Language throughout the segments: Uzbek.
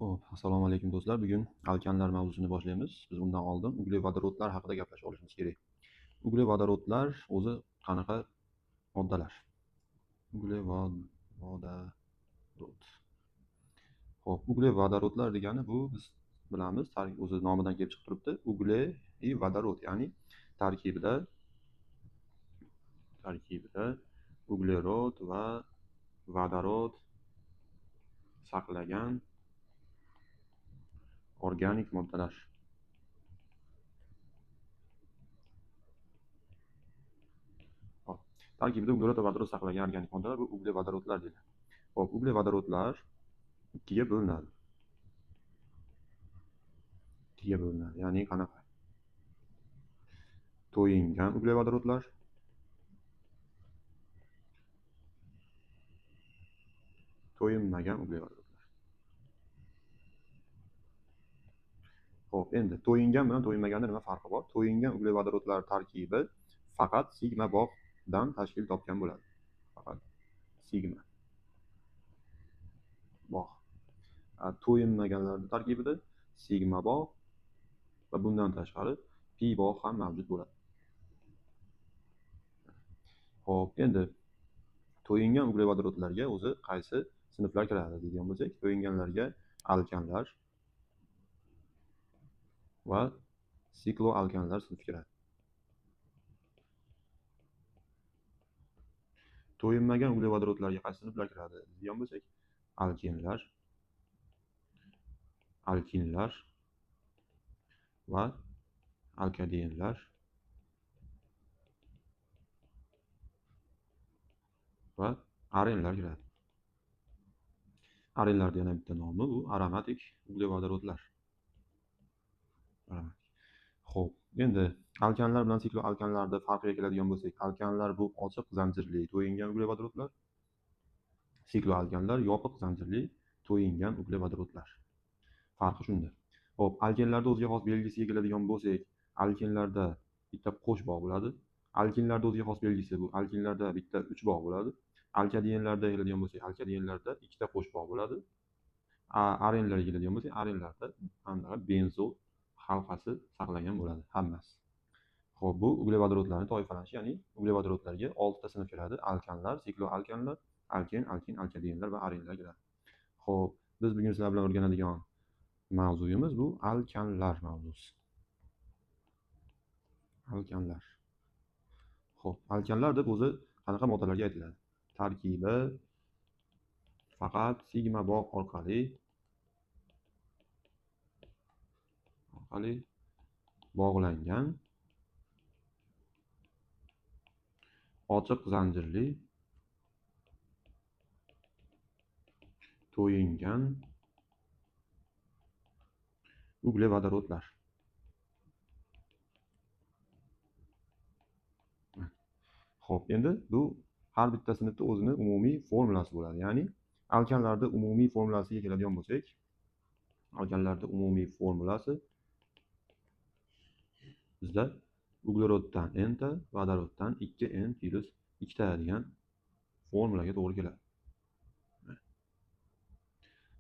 Xo'p, assalomu alaykum do'stlar. Bugun alkanlar mavzusini boshlaymiz. Biz undan oldin uglevodorodlar haqida gaplashib olishimiz kerak. Uglevodorodlar o'zi qanaqa moddalar? Uglevodorod. Xo'p, uglevodorodlar degani bu biz bilamiz, o'zi nomidan kelib chiqib turibdi. Ugle и vodorod, ya'ni tarkibida uglerod va vodorod saqlagan organik moddalar. Tarkibida uglerod va vodorod saqlagan organik moddalar bu uglevodorodlar deyiladi. Xo'p, uglevodorodlar ikkiga bo'linadi. Ya'ni qanaqa? To'yingan uglevodorodlar, to'yinmagan uglevodorodlar. Xo'p, endi to'yingan bilan to'yinmaganda nima farqi bor? To'yingan uglevodorodlar tarkibi faqat sigma bog'dan tashkil topgan bo'ladi. Faqat sigma bog'. To'yinmaganlar tarkibida sigma bog' va bundan tashqari pi bog' ham mavjud bo'ladi. Xo'p, endi to'yingan uglevodorodlarga o'zi qaysi sinflar kiradi degan bo'lsak, to'yinganlarga alkanlar va sikloalkanlar sinfi kiradi. To'yinmagan uglevodorodlarga qaysi sinflar kiradi degan bo'lsak, alkinlar va alkadenlar va arenlar kiradi. Arenlarda yana bitta nomi, bu aromatik uglevodorodlar. Xo'p, endi alkanlar bilan sikloalkanlarda farqiga keladigan bo'lsak, alkanlar bu ochiq zanjirli to'yingan uglevodorodlar, sikloalkanlar yopiq zanjirli to'yingan uglevodorodlar. Farqi shunda. Xo'p, alkenlarda o'ziga xos belgisiga keladigan bo'lsak, alkenlarda bitta qo'sh bog' bo'ladi. Alkinlarda o'ziga xos belgisi bu. Alkinlarda bitta 3 bog' bo'ladi. Alkadenlarda keladigan bo'lsak, alkadenlarda ikkita qo'sh bog' bo'ladi. Arenlarga keladigan bo'lsak, arenlarda benzol halqasi saqlangan bo'ladi hammasi. Xo'p, bu uglevodorodlarning toifalanishi, ya'ni uglevodorodlarga 6 ta sinf kiradi. Alkanlar, sikloalkanlar, alken, alkadenlar va arenlar kiradi. Xo'p, biz bugun sizlar bilan o'rganadigan mavzuyimiz bu alkanlar mavzusi. Alkanlar. Xo'p, alkanlar deb o'zi qanaqa moddalarga aytiladi? Tarkibi faqat sigma bog' orqali bog'langan ochiq zanjirli to'yingan uglevodorodlar. Xo'p, endi bu har bitta sinfda o'zini umumiy formulasi bo'ladi. Ya'ni alkanlarda umumiy formulasiga keladigan bo'lsak, alkanlarda umumiy formulasi bizda ugleroddan n ta, vodoroddan 2n plus 2 ta degan formulaga to'g'ri keladi.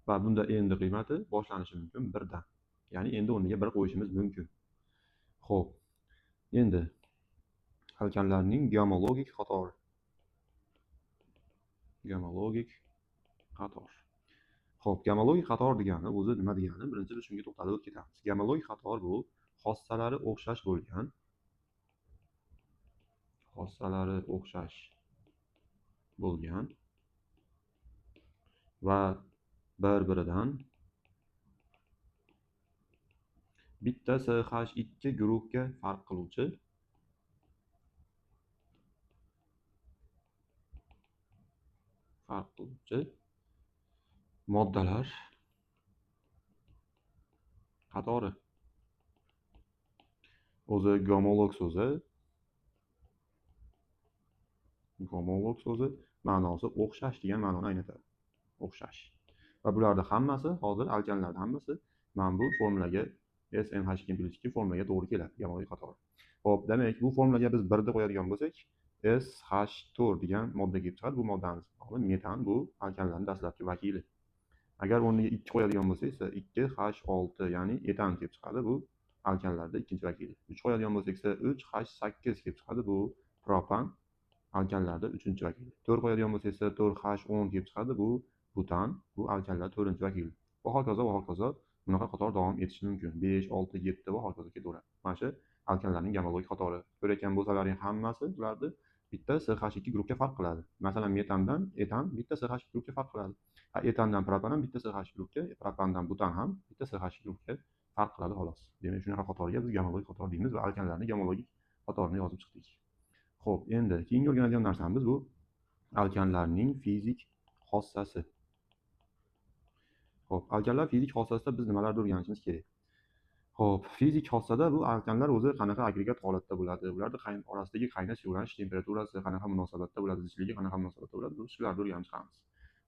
Va bunda endi qiymati boshlanishi mumkin 1 dan. Ya'ni endi o'rniga 1 qo'yishimiz mumkin. Xo'p, endi alkanlarning geomologik qatori. Xo'p, geomologik qator degani o'zi nima degani? Birinchi biz shunga to'xtalib ketamiz. Geomologik qator bu xossalari o'xshash bo'lgan va bir-biridan bitta CH2 guruhga farq qiluvchi moddalar qatori. O'zi gomolog so'zi ma'nosi o'xshash degan ma'noni anglatadi. O'xshash. Va bularning hammasi, hozir alkanlarning hammasi mana bu formulaga SNH2+2 formulaga to'g'ri keladi, geomologik qator. Xo'p, demak, bu formulaga biz 1 deb qo'yadigan bo'lsak, SH4 degan modda kelib chiqadi. Bu moddamiz nomi metan, bu alkanlarning dastlabki vakili. Agar o'rniga 2 qo'yadigan bo'lsak esa 2H6 ya'ni etan kelib chiqadi. Bu alkanlarda ikkinchi vakili. 3 qo'yadigan bo'lsak esa 3H8 kelib chiqadi. Bu propan alkanlarda uchinchi vakili. 4 qo'yadigan bo'lsak esa 4H10 kelib chiqadi. Bu butan, bu alkanlar to'rtinchi vakili. Va hokazo va hokazo bunaqa qator davom etishi mumkin. 5, 6, 7 va hokazo ketaveradi. Mana shu alkanlarning gamologik qatori. Ko'rayotgan bo'lsalaring hammasi bularni bitta CH2 guruhga farq qiladi. Masalan, metandan etan bitta CH2 guruhga farq qiladi. Etandan propan ham bitta CH2 guruhga, propandan butan ham bitta CH2 guruhga farq qiladi xolos. Demak, shunaqa qatorga biz gamologik qator deymiz va alkanlarning gamologik qatorini yozib chiqdik. Xo'p, endi keyingi o'rganadigan narsamiz bu alkanlarning fizik xossasi. Xo'p, alkanlar fizik xossasida biz nimalarni o'rganishimiz kerak? Xo'p, fizik xossada bu alkanlar o'zi qanaqa agregat holatda bo'ladi? Ularni orasidagi qaynash yo'lanish temperaturasi qanaqa munosabatda bo'ladi? Zichligi qanaqa munosabatda bo'ladi? Biz shularni o'rganib chiqamiz.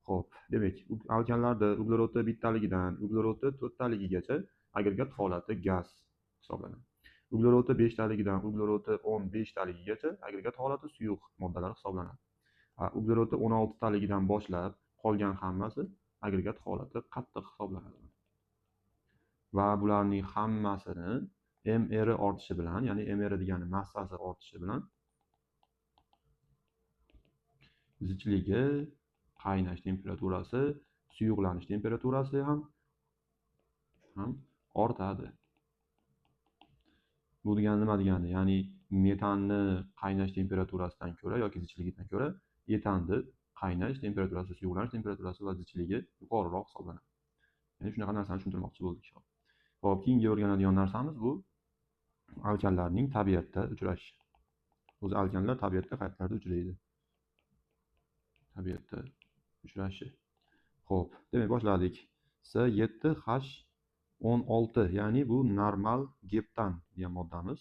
Xo'p, demak, alkanlarda uglerodi bittaligidan uglerodi to'rttaligigacha agregat holati gaz hisoblanadi. Uglerodi 5 taligidan uglerodi 15 taligigacha agregat holati suyuq moddalar hisoblanadi. Uglerodi 16 taligidan boshlab qolgan hammasi agregat holati qattiq hisoblanadi. Va bularning hammasini mr ortishi bilan, ya'ni mr degani massasi ortishi bilan zichligi, qaynash temperaturasi, suyuqlanish temperaturasi ham ortadi. Bu degani nima degani? Ya'ni metanni qaynash temperaturasidan ko'ra yoki zichligidan ko'ra etanni qaynash temperaturasi, suyuqlanish temperaturasi va zichligi yuqoriroq hisoblanadi. Ya'ni shunaqa narsani tushuntirmoqchi bo'ldik. Xo'p, keyingi o'rganadigan narsamiz bu alkanlarning tabiatda uchrashi. O'zi alkanlar tabiatda qayerlarda uchraydi? Tabiatda uchrashi. Xo'p, demak boshladik. S7H16, ya'ni bu normal geptan degan moddamiz.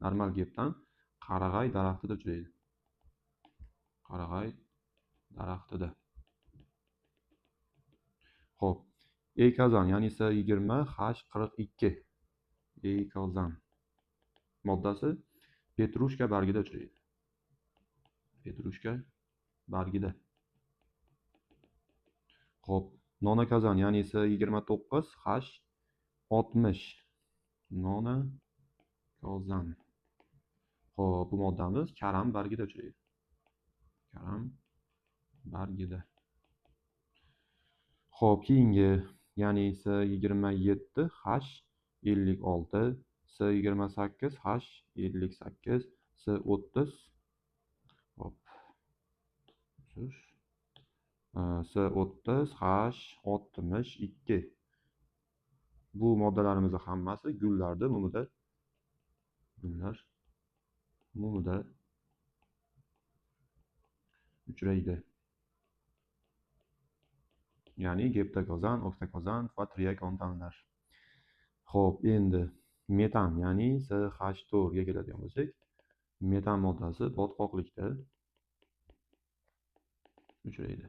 Normal geptan qarag'ay daraxtida uchraydi. Qarag'ay daraxtida. Xo'p, Ekozan, ya'ni S20H42. Ekozan moddasi petrushka bargida uchraydi. Petrushka bargida. Xo'p, nonakozan, ya'ni S29H60. Nonakozan. Xo'p, bu moddamiz karam bargida uchraydi. Karam bargida. Xo'p, keyingi, ya'ni S27H56, S28H58, S30. Hop. S30H62. Bu moddalarimiz hammasi gullarda mumida uchraydi. Ya'ni geptakozan, oktakozan va triakontanlar. Xo'p, endi metan, ya'ni CH4 ga keladigan bo'lsak, metan moddasi botqoqlikda uchraydi.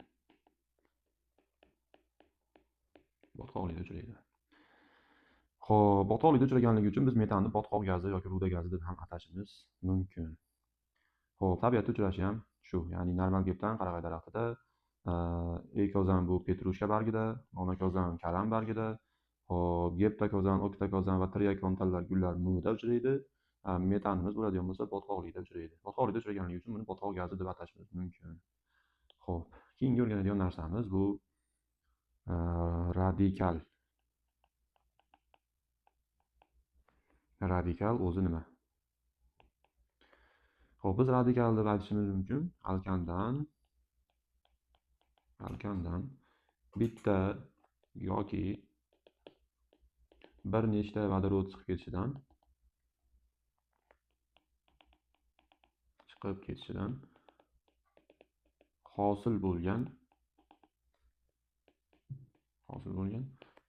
Botqoqlikda uchraydi. Xo'p, botqoqlikda uchraganligi uchun biz metanni botqoq gazi yoki ruda gazi deb ham atashimiz mumkin. Xo'p, tabiatda uchrashi ham shu, ya'ni normal geptan qarag'ay daraxtida, ekozan bu petrushka bargida, nonakozan karam bargida, xo'p, geptakozan, oktakozan va triakontanlar gullar mumida uchraydi. Metanimiz bo'ladigan bo'lsa botqoqlikda uchraydi. Botqoqlikda uchraganligi uchun buni botqoq gazi deb atashimiz mumkin. Xo'p, keyingi o'rganadigan narsamiz bu radikal. Radikal o'zi nima? Xo'p, biz radikal deb aytishimiz mumkin alkandan bitta yoki bir nechta vodorod chiqib ketishidan hosil bo'lgan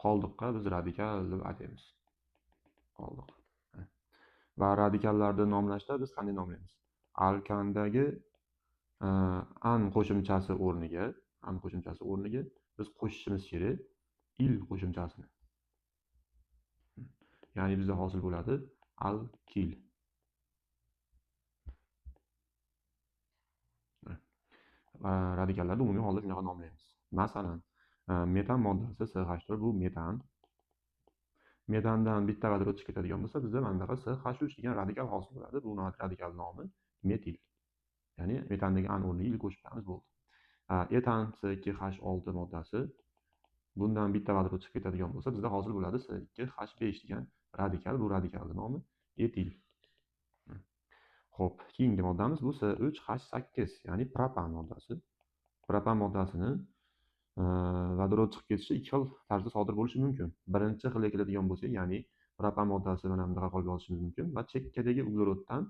qoldiqqa biz radikal deb aytamiz. Qoldiq. Va radikallarni nomlashda biz qanday nomlaymiz? Alkandagi an qo'shimchasi o'rniga biz qo'shishimiz kerak il qo'shimchasini. Ya'ni bizda hosil bo'ladi alkil. Va radikallarni umumiy holda shunaqa nomlaymiz. Masalan, Metan moddasi SH4 bu metan. Metandan bitta vodorod chiqib ketadigan bo'lsa, bizda mana bunaqa SH3 degan radikal hosil bo'ladi. Bu radikal nomi metil. Ya'ni metandagi an o'rniga il qo'shib qo'yamiz bo'ldi. Etan S2H6 moddasi bundan bitta vodorod chiqib ketadigan bo'lsa, bizda hosil bo'ladi S2H5 degan radikal. Bu radikalning nomi etil. Xo'p, keyingi moddamiz bu S3H8, ya'ni propan moddasi. Propan moddasini vodorod chiqib ketishi ikki xil tarzda sodir bo'lishi mumkin. Birinchi xilga keladigan bo'lsak, ya'ni propan moddasi mana bunaqa qolib olishimiz mumkin va chekkadagi ugleroddan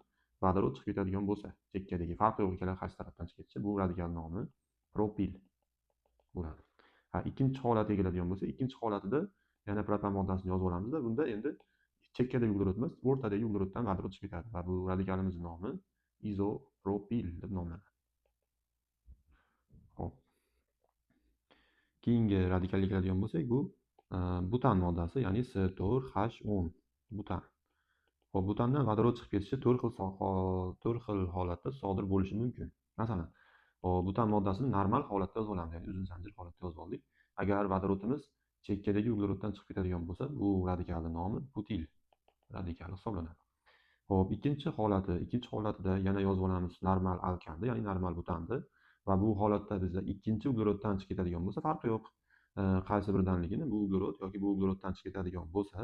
vodorod chiqib ketadigan bo'lsa, chekkadagi farqi yo'q ikkala qaysi tarafdan chiqib ketishi, bu radikal nomi propil bo'ladi. Ikkinchi holatga keladigan bo'lsak, ikkinchi holatida yana propan moddasini yozib olamizda, bunda endi chekkadagi uglerod emas, o'rtadagi ugleroddan vodorod chiqib ketadi va bu radikalimizning nomi izopropil deb nomlanadi. Xo'p. Keyingi radikalga keladigan bo'lsak, bu butan moddasi, ya'ni S4H10 butan. Xo'p, butandan vodorod chiqib ketishi 4 xil holatda sodir bo'lishi mumkin. Masalan, butan moddasini normal holatda yozib olamiz, ya'ni uzun zanjir holatda yozib oldik. Agar vodorodimiz chekkadagi ugleroddan chiqib ketadigan bo'lsa, bu radikalning nomi butil radikali hisoblanadi. Xo'p, ikkinchi holatida yana yozib olamiz normal alkanni, ya'ni normal butanni. Va bu holatda bizda ikkinchi ugleroddan chiqib ketadigan bo'lsa, farqi yo'q. Qaysi birdanligini bu uglerod yoki bu ugleroddan chiqib ketadigan bo'lsa,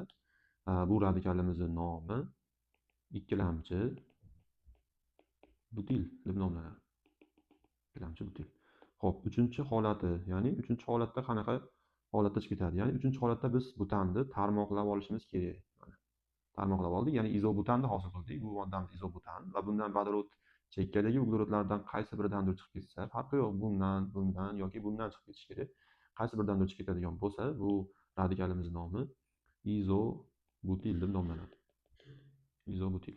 bu radikalimizning nomi ikkilamchi butil deb nomlanadi. Ikkilamchi butil. Xo'p, uchinchi holati, ya'ni uchinchi holatda qanaqa holatda chiqib ketadi? Ya'ni uchinchi holatda biz butanni tarmoqlab olishimiz kerak. Tarmoqlab oldik, ya'ni izobutanni hosil qildik. Bu moddamiz izobutan va bundan vodorod chekkadagi uglerodlardan qaysi biridandir chiqib ketsa, farqi yo'q, bundan yoki bundan chiqib ketishi kerak. Qaysi biridandir chiqib ketadigan bo'lsa, bu radikalimizning nomi izobutil deb nomlanadi. Izobutil.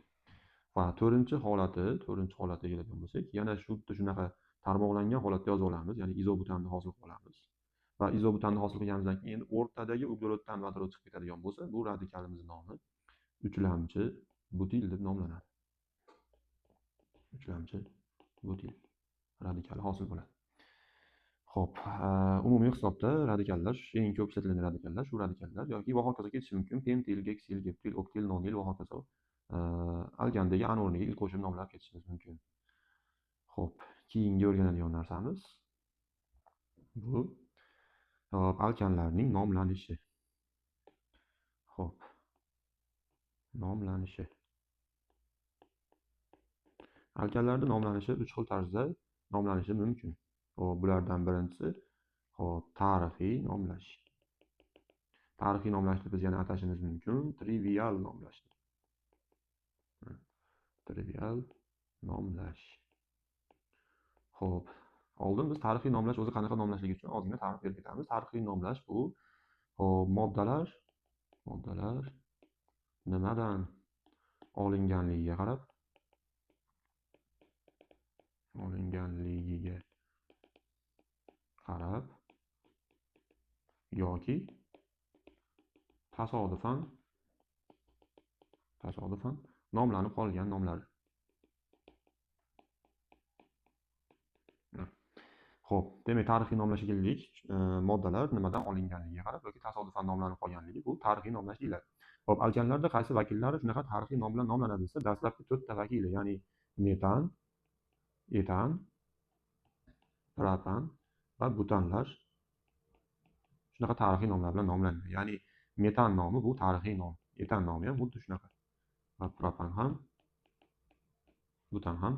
Va to'rtinchi holatiga keladigan bo'lsak, yana shunaqa tarmoqlangan holatda yozib olamiz, ya'ni izobutanni hosil qilamiz. Va izobutanni hosil qilganimizdan keyin endi o'rtadagi ugleroddan vodorod chiqib ketadigan bo'lsa, bu radikalimizning nomi uchlamchi butil deb nomlanadi. Uchlamchi butil radikali hosil bo'ladi. Xo'p, umumiy hisobda radikallar, eng ko'p ishlatilgan radikallar shu radikallar yoki va hokazo ketishi mumkin. Pentil, geksil, geptil, oktil, nonil va hokazo. Alkandagi an o'rniga il qo'shib nomlab ketishimiz mumkin. Xo'p, keyingi o'rganadigan narsamiz bu alkanlarning nomlanishi. Xo'p. Nomlanishi. Alkanlarning nomlanishi 3 xil tarzda nomlanishi mumkin. Bulardan birinchisi tarixiy nomlash. Tarixiy nomlashni biz yana atashimiz mumkin trivial nomlash. Trivial nomlash. Xo'p, oldin biz tarixiy nomlash o'zi qanaqa nomlashligi uchun ozgina ta'rif berib ketamiz. Tarixiy nomlash bu moddalar nimadan olinganligiga qarab yoki tasodifan nomlanib qolgan nomlar. Xo'p, demak tarixiy nomlashga keldik. Moddalar nimadan olinganligiga qarab yoki tasodifan nomlanib qolganligi bu tarixiy nomlash deyiladi. Xo'p, alkanlarda qaysi vakillari shunaqa tarixiy nom bilan nomlanadi desa, dastlabki 4 ta vakili, ya'ni metan, etan, propan va butanlar shunaqa tarixiy nomlar bilan nomlanadi. Ya'ni metan nomi bu tarixiy nom, etan nomi ham xuddi shunaqa. Va propan ham, butan ham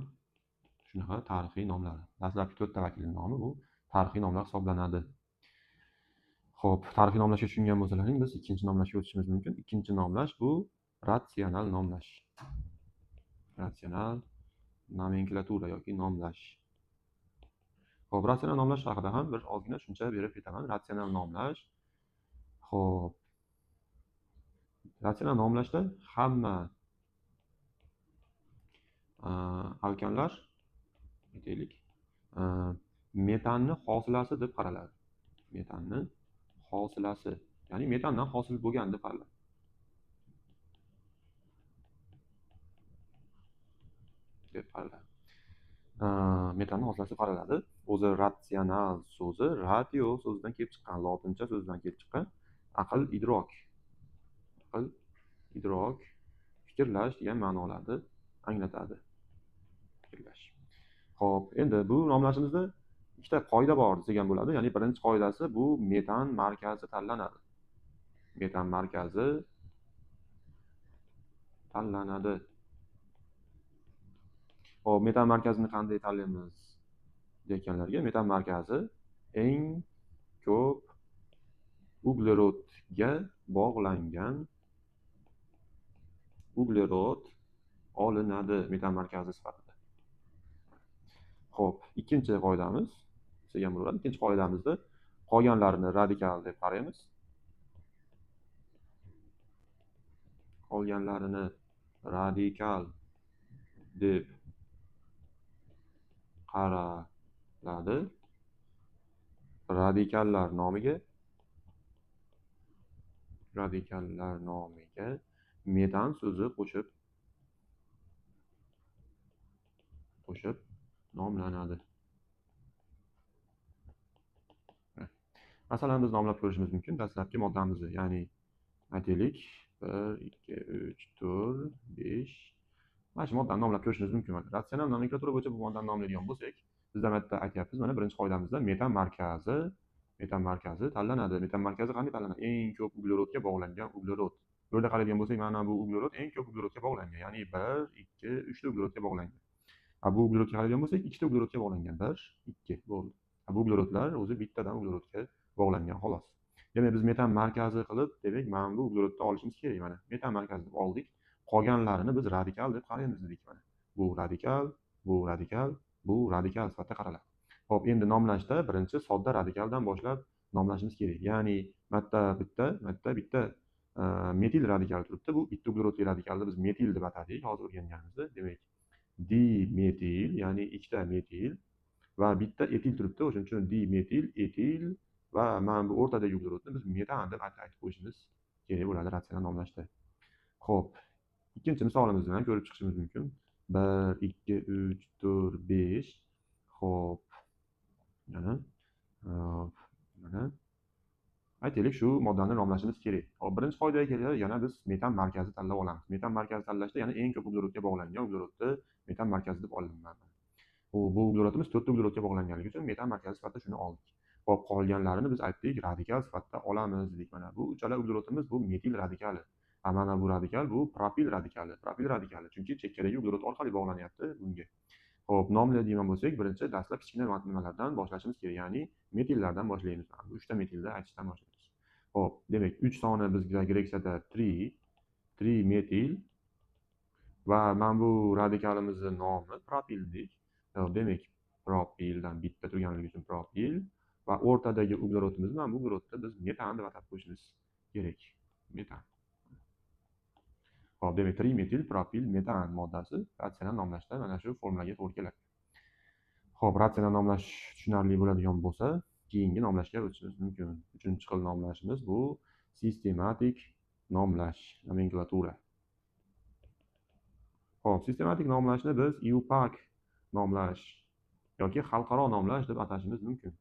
shunaqa tarixiy nomlar. Dastlabki 4 ta vakilning nomi bu tarixiy nomlar hisoblanadi. Xo'p, tarixiy nomlashga tushungan bo'lsalaring, biz ikkinchi nomlashga o'tishimiz mumkin. Ikkinchi nomlash bu ratsional nomlash. Ratsional nomenklatura yoki nomlash. Xo'p, ratsional nomlash haqida ham bir ozgina tushuncha berib ketaman. Ratsional nomlash. Xo'p. Ratsional nomlashda hamma alkanlar aytaylik, metanni hosilasi deb qaraladi. Metanni hosilasi, ya'ni metandan hosil bo'lgan deb qaraladi. metanni hosilasi qaraladi. O'zi ratsional so'zi ratio so'zidan kelib chiqqan, lotincha so'zidan kelib chiqqan. Aql, idrok. Aql, idrok, fikrlash degan ma'nolarni anglatadi. Fikrlash. Xo'p, endi bu nomlashimizda ikkita qoida bor degan bo'ladi. Ya'ni birinchi qoidasi bu metan markazi tanlanadi. Metan markazi tanlanadi. Xo'p, metan markazini qanday tanlaymiz deganlarga, metan markazi eng ko'p uglerodga bog'langan uglerod olinadi metan markazi sifatida. Xo'p, ikkinchi qoidamiz degan bo'ladi. Ikkinchi qoidamizda qolganlarini radikal deb qaraymiz. Qolganlarini radikal deb qaraladi. Radikallar nomiga metan so'zi qo'shib nomlanadi. Masalan, biz nomlab ko'rishimiz mumkin dastlabki moddamizni, ya'ni aytaylik 1, 2, 3, 4, 5. Mana shu moddani nomlab ko'rishimiz mumkin. Ratsional nomenklatura bo'yicha bu moddani nomlaydigan bo'lsak, biz ham yerda aytyapmiz, mana birinchi qoidamizda metan markazi tanlanadi. Metan markazi qanday tanlanadi? Eng ko'p uglerodga bog'langan uglerod. Bu yerda qaraydigan bo'lsak, mana bu uglerod eng ko'p uglerodga bog'langan, ya'ni 1, 2, 3 ta uglerodga bog'langan. Bu uglerodga qaraydigan bo'lsak, 2 ta uglerodga bog'langan. 1, 2 bo'ldi. Bu uglerodlar o'zi bittadan uglerodga bog'langan xolos. Demak, biz metan markazi qilib, demak, mana bu uglerodni olishimiz kerak. Mana metan markazi deb oldik. Qolganlarini biz radikal deb qaraymiz dedik mana. Bu radikal sifatida qaraladi. Xo'p, endi nomlashda birinchi sodda radikaldan boshlab nomlashimiz kerak. Ya'ni bitta metil radikali turibdi. Bu bitta uglerodli radikalni biz metil deb atadik hozir o'rganganimizda. Demak, dimetil, ya'ni ikkita metil va bitta etil turibdi. O'shuning uchun dimetil, etil va mana bu o'rtadagi uglerodni biz metan deb aytib qo'yishimiz kerak bo'ladi ratsional nomlashda. Xo'p, ikkinchi misolimiz bilan ko'rib chiqishimiz mumkin. 1, 2, 3, 4, 5. Xo'p, mana aytaylik shu moddani nomlashimiz kerak. Hop, birinchi qoidaga kelib yana biz metan markazi tanlab olamiz. Metan markazi tanlashda yana eng ko'p uglerodga bog'langan uglerodni metan markazi deb olinadi. Bu uglerodimiz 4 ta uglerodga bog'langanligi uchun metan markazi sifatida shuni oldik. Hop, qolganlarini biz aytdik radikal sifatida olamiz dedik. Mana bu uchala uglerodimiz bu metil radikali. Mana bu radikal bu propil radikali. Chunki chekkadagi uglerod orqali bog'lanyapti bunga. Xo'p, nomlaydigan bo'lsak, birinchi dastlab kichkina nimalardan boshlashimiz kerak, ya'ni metillardan boshlaymiz. Bu 3 ta metilda aytishdan boshlaymiz. Xo'p, demak 3 soni bizga greksiyada 3 metil va mana bu radikalimizning nomi propil dedik. Demak, propildan bitta turganligi uchun propil va o'rtadagi uglerodimiz mana bu uglerodni biz metan deb atab qo'yishimiz kerak. Metan. Xo'p, demak 3 metil propil metan moddasi ratsional nomlashda mana shu formulaga to'g'ri keladi. Xo'p, ratsional nomlash tushunarli bo'ladigan bo'lsa, keyingi nomlashga o'tishimiz mumkin. Uchinchi xil nomlashimiz bu sistematik nomlash, nomenklatura. Xo'p, sistematik nomlashni biz IUPAC nomlash yoki xalqaro nomlash deb atashimiz mumkin.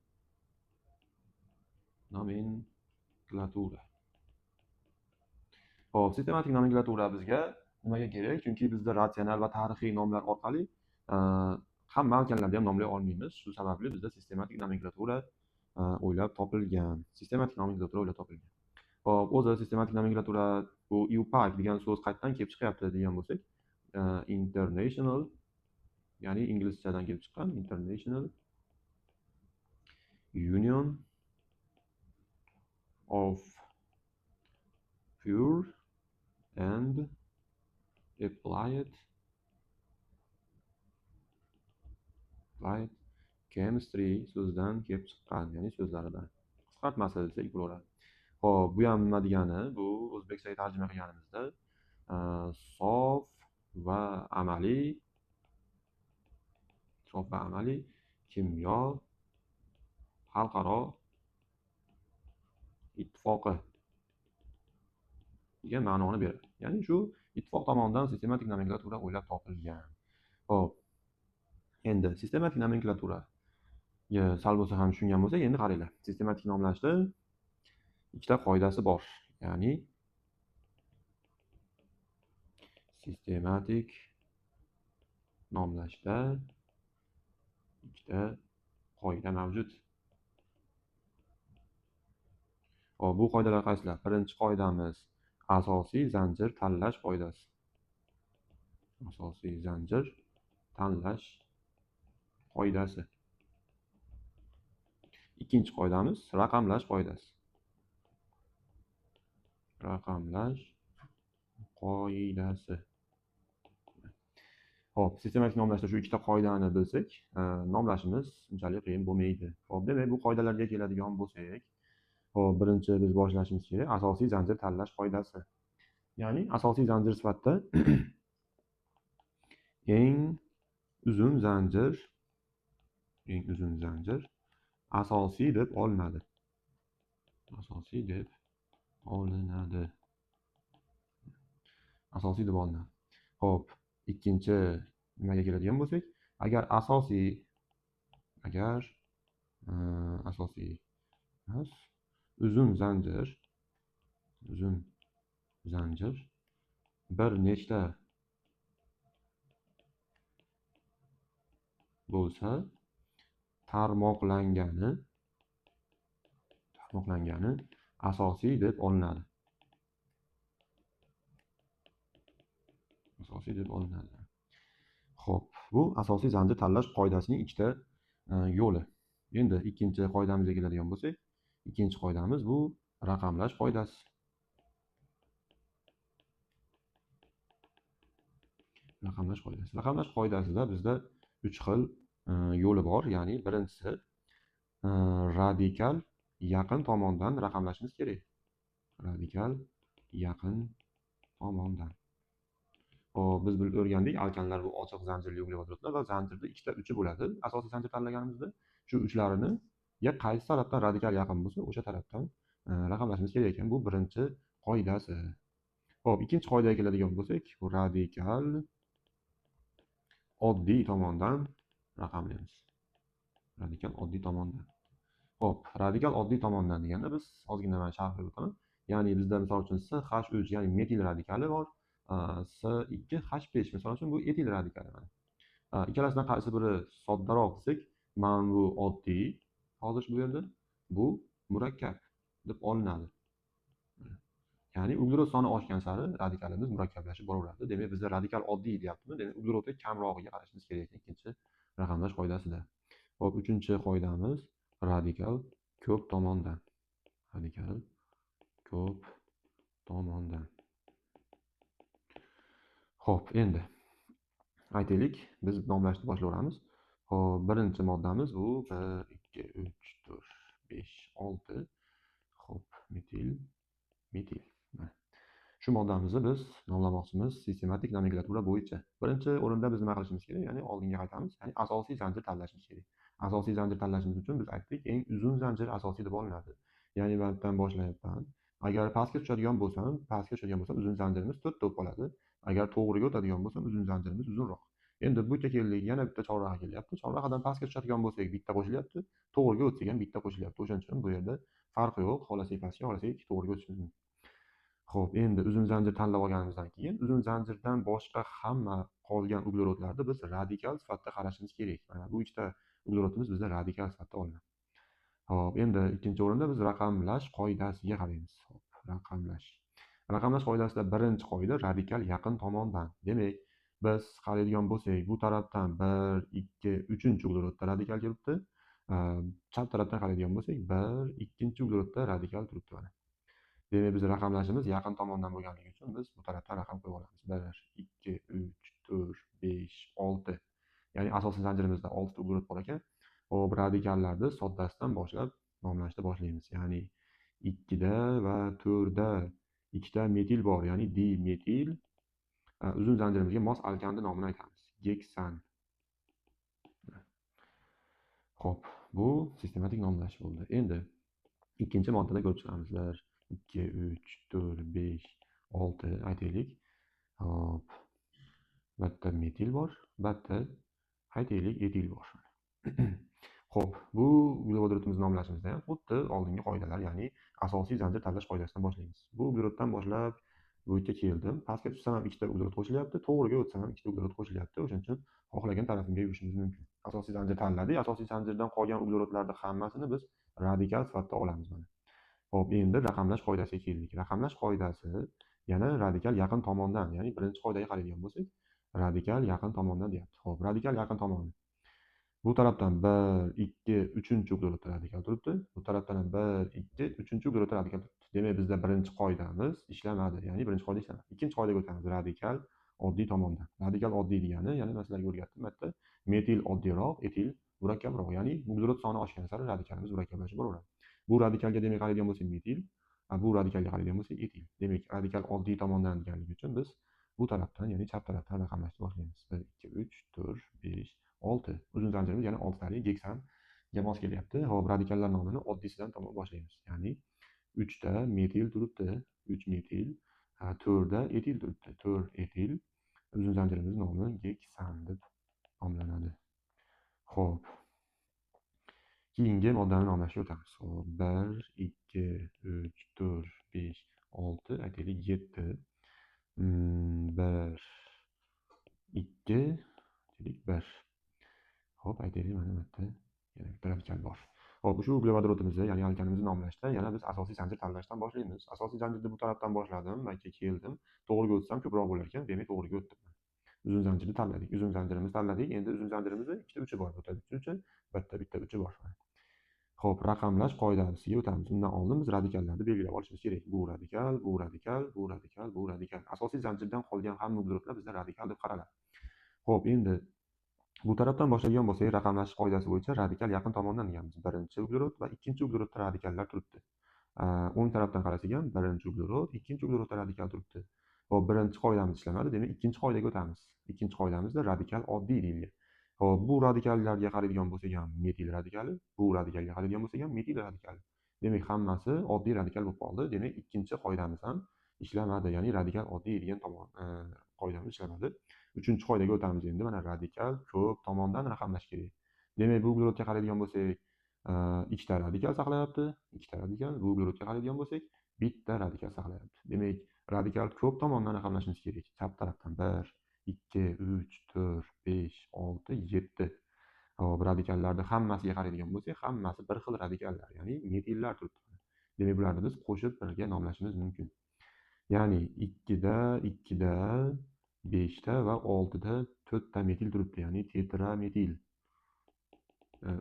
Nomenklatura. Xo'p, sistematik nomenklatura bizga nimaga kerak? Chunki bizda ratsional va tarixiy nomlar orqali hamma alkanlarni ham nomlay olmaymiz. Shu sababli bizda sistematik nomenklatura o'ylab topilgan. Xo'p, o'zi sistematik nomenklatura bu IUPAC degan so'z qayerdan kelib chiqyapti degan bo'lsak, international, ya'ni inglizchadan kelib chiqqan International Union of Pure and Applied Chemistry so'zidan kelib chiqqan, ya'ni so'zlaridan. Qisqartmasi desak bo'laveradi. Xo'p, bu ham nima degani? Bu o'zbekchaga tarjima qilganimizda sof va amaliy kimyo xalqaro ittifoqi degan ma'noni beradi. Ya'ni shu ittifoq tomonidan sistematik nomenklatura o'ylab topilgan. Xo'p, Endi sistematik nomenklatura sal bo'lsa ham tushungan bo'lsak, endi qaranglar. Sistematik nomlashda ikkita qoidasi bor. Ya'ni sistematik nomlashda ikkita qoida mavjud. Hop, bu qoidalar qaysilar? Birinchi qoidamiz asosiy zanjir tanlash qoidasi. Asosiy zanjir tanlash qoidasi. Ikkinchi qoidamiz raqamlash qoidasi. Raqamlash qoidasi. Hop, sistematik nomlashda shu ikkita qoidani bilsak, nomlashimiz unchalik qiyin bo'lmaydi. Hop, demak bu qoidalarga keladigan bo'lsak, hop, birinchi biz boshlashimiz kerak asosiy zanjir tanlash qoidasi. Ya'ni asosiy zanjir sifatida eng uzun zanjir asosiy deb olinadi. Asosiy deb olinadi. Hop, ikkinchi nimaga keladigan bo'lsak, agar asosiy emas, uzun zanjir bir nechta bo'lsa, tarmoqlangani asosiy deb olinadi. Xo'p, bu asosiy zanjir tanlash qoidasining ikkita yo'li. Endi ikkinchi qoidamizga keladigan bo'lsak, ikkinchi qoidamiz bu raqamlash qoidasi. Raqamlash qoidasida bizda 3 xil yo'li bor. Ya'ni birinchisi radikal yaqin tomondan raqamlashimiz kerak. Radikal yaqin tomondan. Biz o'rgandik, alkanlar bu ochiq zanjirli uglevodorodlar va zanjirda ikkita uchi bo'ladi. Asosiy zanjir tanlaganimizda shu uchlarini qaysi tarafdan radikal yaqin bo'lsa, o'sha tarafdan raqamlashimiz kerak ekan. Bu birinchi qoidasi. Xo'p, ikkinchi qoidaga keladigan bo'lsak, bu radikal oddiy tomondan raqamlaymiz. Radikal oddiy tomondan. Xo'p, radikal oddiy tomondan deganda biz ozgina men sharhlab o'taman. Ya'ni bizda misol uchun CH3, ya'ni metil radikali bor. C2H5 misol uchun bu etil radikali. Ikkalasidan qaysi biri soddaroq desak, mana bu oddiy, hozir bu yerda bu murakkab deb olinadi. Ya'ni uglerod soni oshgan sari radikalimiz murakkablashib boraveradi. Demak, bizda radikal oddiy deyaptimi? Demak, uglerodga kamrog'iga qarashimiz kerak ikkinchi raqamlash qoidasida. Xo'p, uchinchi qoidamiz radikal ko'p tomondan. Radikal ko'p tomondan. Xo'p, endi aytaylik, biz nomlashni boshlayveramiz. Xo'p, birinchi moddamiz bu 1 2 3 4 5 6. Xo'p, metil. Shu moddamizni biz nomlamoqchimiz sistematik nomenklatura bo'yicha. Birinchi o'rinda biz nima qilishimiz kerak? Ya'ni oldinga qaytamiz. Ya'ni asosiy zanjir tanlashimiz kerak. Asosiy zanjir tanlashimiz uchun biz aytdik, eng uzun zanjir asosiy deb olinadi. Ya'ni banddan boshlayapman. Agar pastga tushadigan bo'lsam, uzun zanjirimiz 4 ta qoladi. Agar to'g'riga o'tadigan bo'lsam, uzun zanjirimiz uzunroq. Endi bu yerga keldik, yana bitta chorraha kelyapti. Chorrahadan pastga tushadigan bo'lsak, bitta qo'shilyapti. To'g'riga o'tsak ham bitta qo'shilyapti. O'shaning uchun bu yerda farqi yo'q. Xohlasak pastga, xohlasak to'g'riga o'tishimiz mumkin. Xo'p, endi uzun zanjir tanlab olganimizdan keyin uzun zanjirdan boshqa hamma qolgan uglerodlarni biz radikal sifatida qarashimiz kerak. Mana bu ikkita uglerodimiz bizda radikal sifatida olinadi. Xo'p, endi ikkinchi o'rinda biz raqamlash qoidasiga qaraymiz. Xo'p, raqamlash qoidasida birinchi qoida radikal yaqin tomondan. Demak, biz qaraydigan bo'lsak, bu tarafdan 1 2 3-chi uglerodda radikal turibdi. Chap tarafdan qaraydigan bo'lsak, 1 2-chi uglerodda radikal turibdi mana. Demak, biz raqamlashimiz yaqin tomondan bo'lganligi uchun biz bu tarafdan raqam qo'yib olamiz. 1 2 3 4 5 6. Ya'ni asosiy zanjirimizda 6 ta uglerod bor ekan. Hop, radikallarni soddasidan boshlab nomlashni boshlaymiz. Ya'ni 2 da va 4 da ikkita metil bor, ya'ni dimetil. Uzun zanjirimizga mos alkanni nomini aytamiz. Geksan. Xo'p, bu sistematik nomlash bo'ldi. Endi ikkinchi moddada ko'rib chiqamiz. 2 3 4 5 6 aytaylik. Hop. Bitta metil bor, bitta Aytaylik, etil bor. Xo'p, bu uglevodorodimizni nomlashimizda ham xuddi oldingi qoidalar, ya'ni asosiy zanjir tanlash qoidasidan boshlaymiz. Bu ugleroddan boshlab bu yerga keldim. Pastga tushsam ham ikkita uglevod qo'shilyapti, to'g'riga o'tsam ham ikkita uglevod qo'shilyapti. O'shaning uchun xohlagan tarafimga yurishimiz mumkin. Asosiy zanjir tanladik. Asosiy zanjirdan qolgan uglevodlarni hammasini biz radikal sifatida olamiz mana. Xo'p, endi raqamlash qoidasiga keldik. Raqamlash qoidasi yana radikal yaqin tomondan, ya'ni birinchi qoidaga qaraydigan bo'lsak, radikal yaqin tomondan deyapti. Xo'p, radikal yaqin tomoni. Bu tarafdan 1, 2, 3-chi uglevodda radikal turibdi. Bu tarafdan ham 1, 2, 3-chi uglevodda radikal turibdi. Demak, bizda birinchi qoidamiz ishlamadi, ya'ni birinchi qoida ishlamadi. Ikkinchi qoidaga o'tamiz. Radikal oddiy tomondan. Radikal oddiy degani, yana men sizlarga o'rgatdim bu yerda. Metil oddiyroq, etil murakkabroq. Ya'ni uglevod soni oshgan sari radikalimiz murakkablashib boraveradi. Bu radikalga demak qaraydigan bo'lsak metil, bu radikalga qaraydigan bo'lsak etil. Demak, radikal oddiy tomondan deganligi uchun biz bu tarafdan, ya'ni chap tarafdan raqamlashni boshlaymiz. 1, 2, 3, 4, 5, 6. Uzun zanjirimiz yana 6 talik geksanga mos kelyapti. Hop, radikallar nomini oddiysidan tomon boshlaymiz. Ya'ni 3 ta metil turibdi, 3 metil, 4 da etil turibdi, 4 etil. Uzun zanjirimiz nomi geksan deb nomlanadi. Xo'p. Keyingi moddani nomlashga o'tamiz. 1, 2, 3, 4, 5, 6, aytaylik 7. 1, 2, aytaylik 1. Xo'p, aytaylik mana bu yerda yana bitta radikal bor. Xo'p, shu uglevodorodimizni, ya'ni alkanimizni nomlashda yana biz asosiy zanjir tanlashdan boshlaymiz. Asosiy zanjirni bu tarafdan boshladim, aka keldim. To'g'riga o'tsam ko'proq bo'lar ekan, demak to'g'riga o'tdim. Uzun zanjirni tanladik. Uzun zanjirimizni tanladik. Endi uzun zanjirimizni ikkita uchi bor. Bitta uchi, bitta uchi bor. Xo'p, raqamlash qoidasiga o'tamiz. Undan oldin biz radikallarni belgilab olishimiz kerak. Bu radikal, bu radikal, bu radikal, bu radikal. Asosiy zanjirdan qolgan hamma uglevodlar bizda radikal deb qaraladi. Xo'p, endi bu tarafdan boshlagan bo'lsak, raqamlash qoidasi bo'yicha radikal yaqin tomondan deganmiz. Birinchi uglerod va ikkinchi uglerodda radikallar turibdi. O'ng tarafdan qarasak ham birinchi uglerod, ikkinchi uglerodda radikal turibdi. Xo'p, birinchi qoidamiz ishlamadi, demak ikkinchi qoidaga o'tamiz. Ikkinchi qoidamizda radikal oddiy deyilgan. Xo'p, bu radikallarga qaraydigan bo'lsak ham metil radikali, bu radikalga qaraydigan bo'lsak ham metil radikali. Demak, hammasi oddiy radikal bo'lib qoldi. Demak, ikkinchi qoidamiz ham ishlamadi, ya'ni radikal oddiy degan tomon qoidamiz ishlamadi. Uchinchi qoidaga o'tamiz endi. Mana radikal ko'p tomondan raqamlash kerak. Demak, bu uglevodga qaraydigan bo'lsak, ikkita radikal saqlayapti, ikkita radikal. Bu uglevodga qaraydigan bo'lsak, bitta radikal saqlayapti. Demak, radikal ko'p tomondan raqamlashimiz kerak. Chap tarafdan 1, 2, 3, 4, 5, 6, 7. Hop, radikallarni hammasiga qaraydigan bo'lsak, hammasi bir xil radikallar, ya'ni metillar turibdi. Demak, bularni biz qo'shib birga nomlashimiz mumkin. Ya'ni 2 da, 2 da, 5 ta va 6 da 4 ta metil turibdi, ya'ni tetrametil.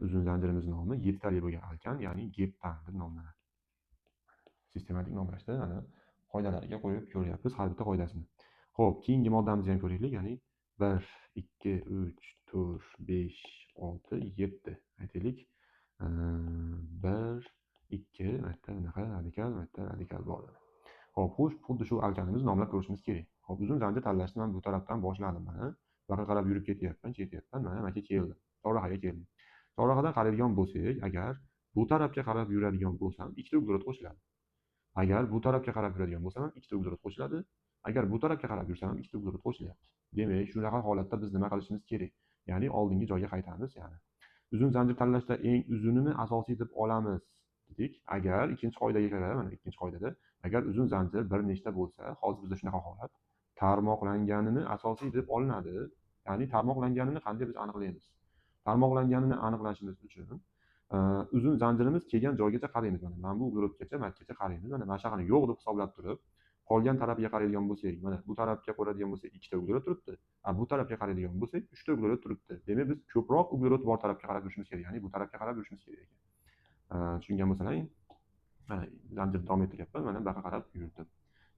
Uzun zanjirimiz nomi 7 talik bo'lgan alkan, ya'ni geptan deb nomlanadi. Sistematik nomlashda mana qoidalariga qo'yib ko'ryapmiz har bitta qoidasini. Xo'p, keyingi moddamizni ham ko'raylik, ya'ni 1, 2, 3, 4, 5, 6, 7. Aytaylik, 1, 2, marta bunaqa radikal bor. Xo'p, xuddi shu alkanimizni nomlab ko'rishimiz kerak. Xo'p, uzun zanjir tanlashni men bu tarafdan boshladim mana. Bu yoqqa qarab yurib ketyapman, mana bu yerga keldim. Chorrahaga keldim. Chorrahadan qaraydigan bo'lsak, agar bu tarafga qarab yuradigan bo'lsam, ikkita uglerod qo'shiladi. Agar bu tarafga qarab yuradigan bo'lsam ham ikkita uglerod qo'shiladi. Agar bu tarafga qarab yursam ham ikkita uglerod qo'shilyapti. Demak, shunaqa holatda biz nima qilishimiz kerak? Ya'ni oldingi joyga qaytamiz, ya'ni. Uzun zanjir tanlashda eng uzunini asosiy deb olamiz dedik. Agar ikkinchi qoidaga ko'ra, mana ikkinchi qoidada, agar uzun zanjir bir nechta bo'lsa, hozir bizda shunaqa holat, tarmoqlanganini asosiy deb olinadi. Ya'ni tarmoqlanganini qanday biz aniqlaymiz? Tarmoqlanganini aniqlashimiz uchun uzun zanjirimiz kelgan joygacha qaraymiz. Mana bu uglerodgacha, matgacha qaraymiz. Mana shaqani yo'q deb hisoblab turib, qolgan tarafiga qaraydigan bo'lsak, mana bu tarafga qo'yadigan bo'lsak, ikkita uglerod turibdi. Bu tarafga qaraydigan bo'lsak, 3 ta uglerod turibdi. Demak, biz ko'proq uglerod bor tarafga qarab yurishimiz kerak, ya'ni bu tarafga qarab yurishimiz kerak ekan. Tushungan bo'lsalaring, mana zanjirni davom ettiryapman, mana bu yoqqa qarab yurdim.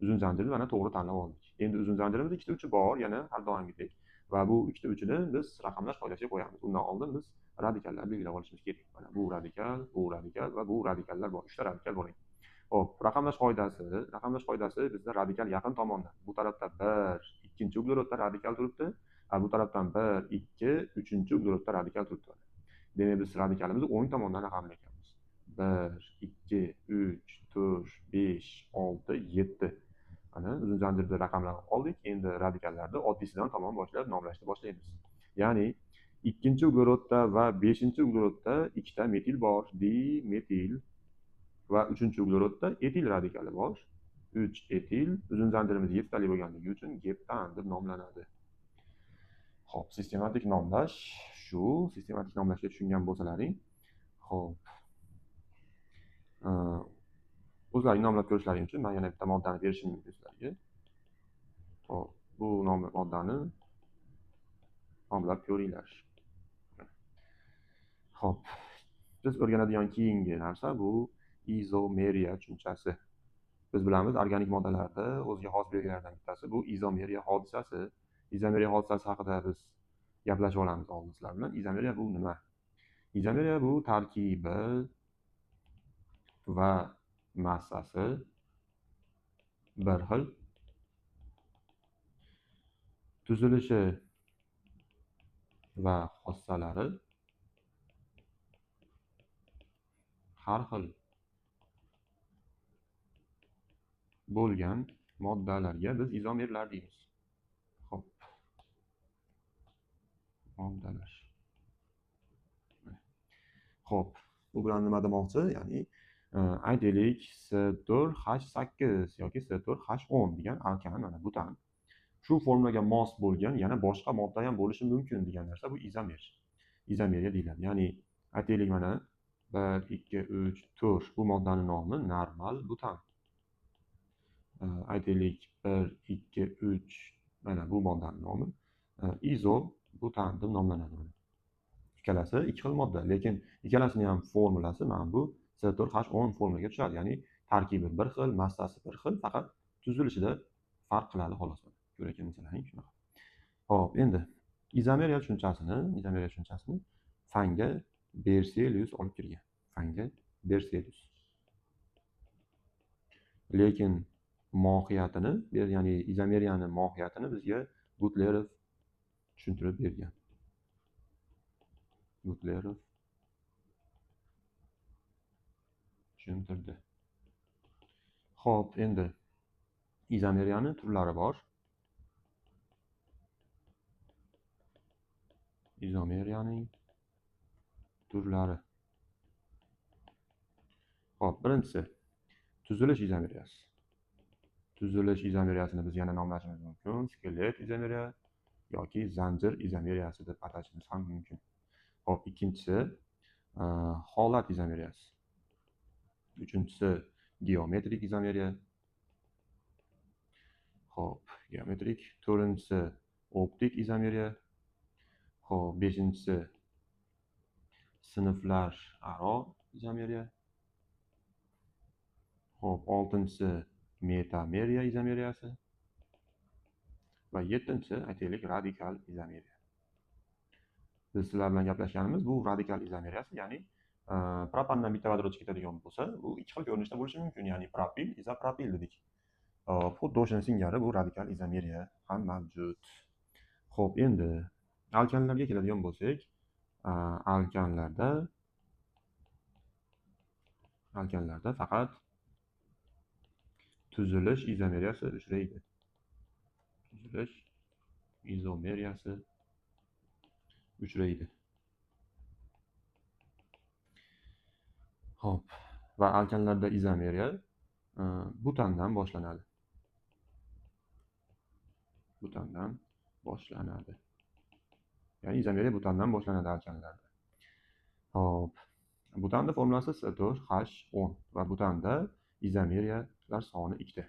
Uzun zanjirni mana to'g'ri tanlab oldik. Endi uzun zanjirimiz ikkita uchi bor, yana har doimgidek. Va bu ikkita uchini biz raqamlash qoidasiga qo'yamiz. Undan oldin biz radikallar belgilab olishimiz kerak. Mana bu radikal va bu radikallar bor. 3 ta radikal bor ekan. Xo'p, raqamlash qoidasi bizda radikal yaqin tomondan. Bu tarafda 1, ikkinchi uglerodda radikal turibdi. Bu tarafdan 1, 2, uchinchi uglerodda radikal turibdi. Demak, biz radikalimizni o'ng tomondan raqamlayapmiz. 1, 2, 3, 4, 5, 6, 7. Mana uzun zanjirda raqamlarni oldik. Endi radikallarni oddiysidan tomon boshlab nomlashni boshlaymiz. Ya'ni ikkinchi uglerodda va 5-uglerodda ikkita metil bor, dimetil. Va 3-uglerodda etil radikali bor. 3 etil uzun zanjirimiz 7 tali bo'lganligi uchun geptan deb nomlanadi. Xo'p, sistematik nomlash shu. Sistematik nomlashga tushungan bo'lsalaring, xo'p. O'zlaring nomlab ko'rishlaring uchun men yana bitta moddani berishim mumkin sizlarga. Xo'p, bu moddani nomlab ko'ringlar. Xo'p, biz o'rganadigan keyingi narsa bu izomeriya tushunchasi. Biz bilamiz, organik moddalarda o'ziga xos belgilardan bittasi bu izomeriya hodisasi. Izomeriya hodisasi haqida biz gaplashib olamiz oldin sizlar bilan. Izomeriya bu nima? Izomeriya bu tarkibi va massasi bir xil, tuzilishi va xossalari har xil bo'lgan moddalarga biz izomerlar deymiz. Xo'p. Moddalar. Xo'p, bu bilan nima demoqchi? Ya'ni aytaylik C4H8 yoki C4H10 degan alkan, mana butan. Shu formulaga mos bo'lgan yana boshqa modda ham bo'lishi mumkin degan narsa bu izomer. Izomeriya deyiladi. Ya'ni aytaylik mana 1 2 3 4 bu moddaning nomi normal butan. Aytaylik 1 2 3 mana bu moddaning nomi izobutan deb nomlanadi. Ikkalasi ikki xil modda, lekin ikkalasining ham formulasi mana bu C4H10 formulaga tushadi. Ya'ni tarkibi bir xil, massasi bir xil, faqat tuzilishida farq qiladi xolos. Ko'rayotgan bo'lsalaring shunaqa. Xo'p, endi izomeriya tushunchasini fanga Berzelius olib kirgan. Fanga Berzelius. Lekin mohiyatini, ya'ni izomeriyaning mohiyatini bizga Butlerov tushuntirib bergan. Butlerov tushuntirdi. Xo'p, endi izomeriyaning turlari bor. Izomeriyaning turlari. Xo'p, birinchisi tuzilish izomeriyasi. Tuzilish izomeriyasini biz yana nomlashimiz mumkin. Skelet izomeriya yoki zanjir izomeriyasi deb atashimiz ham mumkin. Xo'p, ikkinchisi holat izomeriyasi. Uchinchisi geometrik izomeriya. Xo'p, geometrik. To'rtinchisi optik izomeriya. Xo'p, beshinchisi sinflararo izomeriya. Xo'p, oltinchisi metameriya izomeriyasi. Va yettinchisi aytaylik radikal izomeriya. Biz sizlar bilan gaplashganimiz bu radikal izomeriyasi, ya'ni propandan bitta vodorod ketadigan bo'lsa, bu ikki xil ko'rinishda bo'lishi mumkin, ya'ni propil, izopropil dedik. Xuddi o'shaning singari bu radikal izomeriya ham mavjud. Xo'p, endi alkanlarga keladigan bo'lsak, alkanlarda faqat tuzilish izomeriyasi uchraydi. Tuzilish izomeriyasi uchraydi. Xo'p, va alkanlarda izomeriya butandan boshlanadi. Butandan boshlanadi. Ya'ni izomeriya butandan boshlanadi alkanlarda. Xo'p, butanning formulasi C4H10 va butanda izomeriyalar soni 2 ta.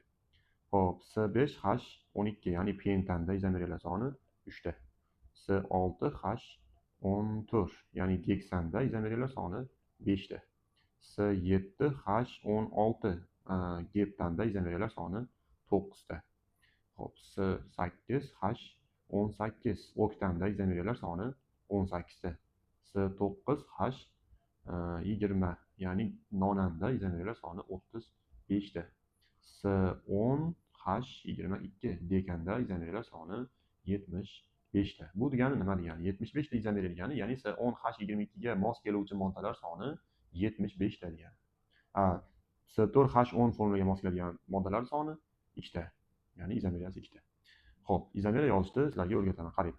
Xo'p, C5H12 ya'ni pentanda izomeriyalar soni 3 ta. C6H14 ya'ni deksanda izomeriyalar soni 5 ta. C7H16 geptanda izomeriyalar soni 9 ta. Xo'p, C8H18 oktanda izomeriyalar soni 18 ta. C9H20 ya'ni nonanda izomeriyalar soni 35 ta. C10H22 dekanda izomeriyalar soni 75 ta. Bu degani nima degani? 75 ta izomeriya degani, ya'ni C10H22 ga mos keluvchi moddalar soni 75 ta degani. C4H10 formulaga mos keladigan moddalar soni 2 ta. Ya'ni izomeriyasi 2 ta. Xo'p, izomeriya yozishni sizlarga o'rgataman, qarang.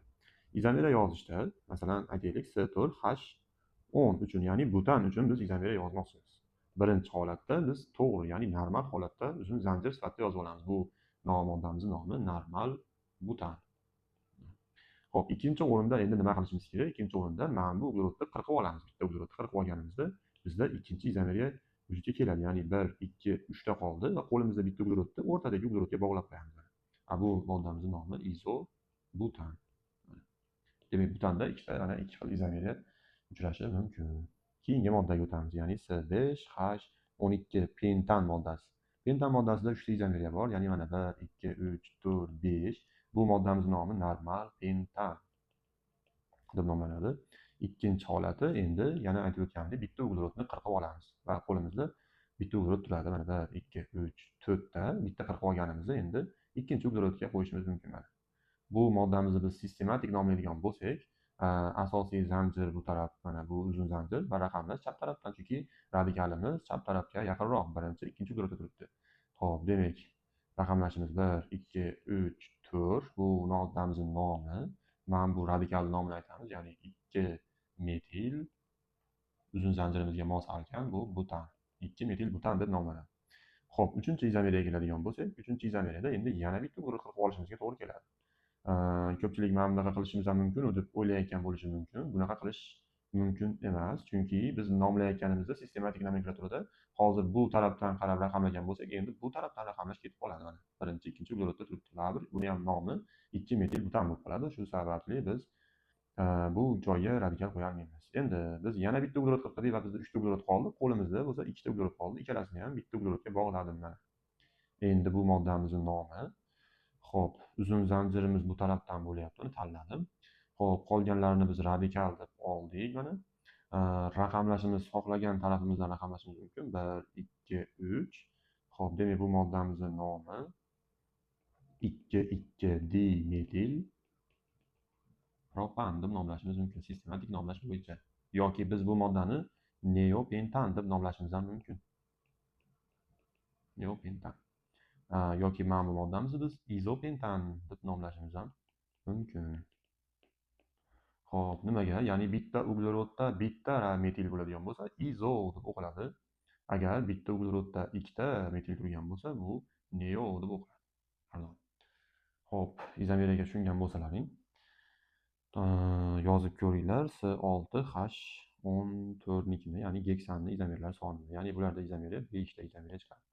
Izomera yozishda, masalan, aytaylik, S4H10 uchun, ya'ni butan uchun biz izomera yozmoqchimiz. Birinchi holatda biz to'g'ri, ya'ni normal holatda uzun zanjir sifatida yozib olamiz. Bu moddamizning nomi normal butan. Xo'p, ikkinchi o'rinda endi nima qilishimiz kerak? Ikkinchi o'rinda mana bu uglerodni qirqib olamiz. Bitta uglerodni qirqib olganimizda bizda ikkinchi izomeriya vujudga keladi. Ya'ni 1, 2, 3 ta qoldi va qo'limizda bitta uglerodni o'rtadagi uglerodga bog'lab qo'yamiz. Bu moddamizning nomi izobutan. Demak, butanda ikki xil izomeriya uchrashi mumkin. Keyingi moddaga o'tamiz, ya'ni S5H12 pentan moddasi. Pentan moddasida 3 ta izomeriya bor, ya'ni mana 1, 2, 3, 4, 5. Bu moddamizning nomi normal pentan deb nomlanadi. Ikkinchi holati endi yana aytib o'tganimdek bitta uglerodni qirqib olamiz va qo'limizda bitta uglерод turadi. Mana 1, 2, 3, 4 ta bitta qirqib olganimizda endi ikkinchi uglerodga qo'yishimiz mumkin. Mana bu moddamizni biz sistematik nomlaydigan bo'lsak, asosiy zanjir bu taraf, mana bu uzun zanjir va raqamlar chap tarafdan, chunki radikalimiz chap tarafga yaqinroq birinchi, ikkinchi uglerodda turibdi. Xo'p, demak, raqamlashimiz 1, 2, 3, 4. Bu moddamizning nomi. Mana bu radikal nomini aytamiz, ya'ni 2 metil uzun zanjirimizga mos ekan bu butan. 2 metil butan deb nomlanadi. Xo'p, uchinchi izomeriyaga keladigan bo'lsak, uchinchi izomeriyada endi yana bitta uglerod qirqib olishimizga to'g'ri keladi. Ko'pchilik mana bunaqa qilishimiz ham mumkin deb o'ylayotgan bo'lishi mumkin. Bunaqa qilish mumkin emas, chunki biz nomlayotganimizda sistematik nomenklaturada hozir bu tarafdan qarab raqamlagan bo'lsak, endi bu tarafdan raqamlash ketib qoladi. Mana birinchi, ikkinchi uglerodda turibdi. Baribir buni ham nomi 2 metil butan bo'lib qoladi. Shu sababli biz bu joyga radikal qo'ya olmaymiz. Endi biz yana bitta uglerod qirqdik va bizda 3 ta uglerod qoldi. Qo'limizda bo'lsa 2 ta uglerod qoldi. Ikkalasini ham bitta uglerodga bog'ladim mana. Endi bu moddamizning nomi. Xo'p, uzun zanjirimiz bu tarafdan bo'lyapti, uni tanladim. Xo'p, qolganlarini biz radikal deb oldik mana. Raqamlashimiz, xohlagan tarafimizdan raqamlashimiz mumkin. 1, 2, 3. Xo'p, demak, bu moddamizning nomi 2,2-dimetil propan deb nomlashimiz mumkin, sistematik nomlash bo'yicha. Yoki biz bu moddani neopentan deb nomlashimiz ham mumkin. Neopentan. Yoki mana bu moddamizni biz izopentan deb nomlashimiz ham mumkin. Xo'p, nimaga? Ya'ni bitta uglerodda bitta metil bo'ladigan bo'lsa, izo deb o'qiladi. Agar bitta uglerodda ikkita metil turgan bo'lsa, bu neo deb o'qiladi. Pardon. Xo'p, izomeriyaga tushungan bo'lsalaring, yozib ko'ringlar. S6H14nikini, ya'ni geksanni izomerlar sonini. Ya'ni bularda izomeriya 5 ta izomeriya chiqadi.